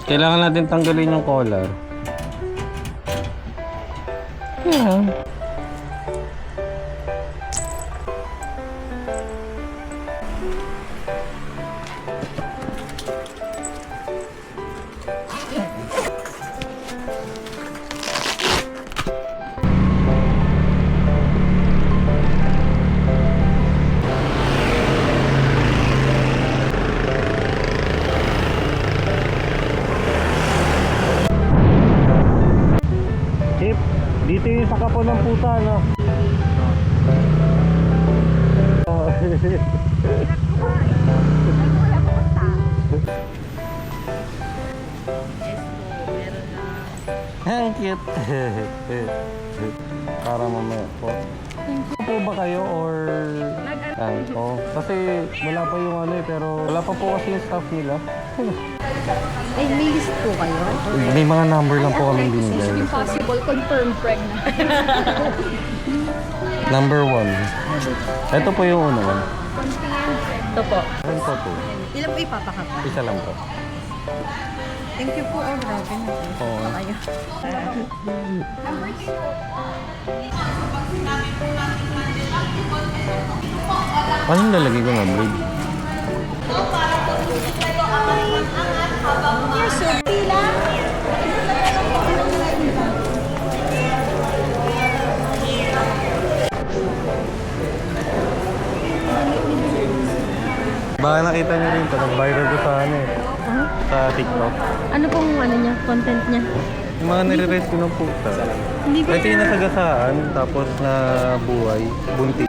Kailangan natin tanggalin yung collar. Yeah. Dito yung saka po ng pusa, no? Ang cute. Para mamaya po. Po ba kayo or... Oh, kasi wala pa yung ano eh, pero wala pa po kasi yung staff nila. Ay, may list po kayo? May mga number lang po kami binigay. Impossible, confirm pregnant. Number 1. Ito po yung una. Ito po. Ilan po po? Ilan po ipapakap? Isa lang po. Thank you po, oh, grabe na. Oo. Kayo. Anong lalagay ko na braid? Baka nakita niyo rin ito, nag-viral ko sa ano eh. Sa TikTok. Ano pong ano niya, content niya? Yung mga nire-rescue ng pusa. Hindi ko Ito yung nasagasaan, tapos na buhay, buntis.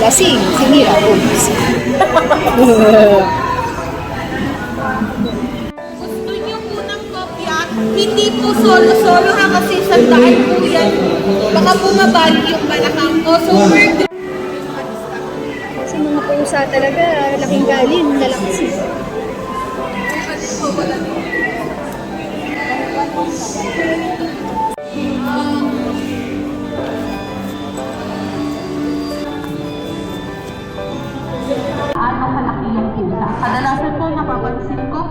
Lasing, sinira, oops. Gusto niyo po ng kopya? Hindi po solo-solo ha kasi sandaan po yan. Baka bumabali yung balakang ko. So we're Kasi mga pusa talaga, laking galing, lalakas. ano kalaki yung pusa. Kadalasan po napapansin ko.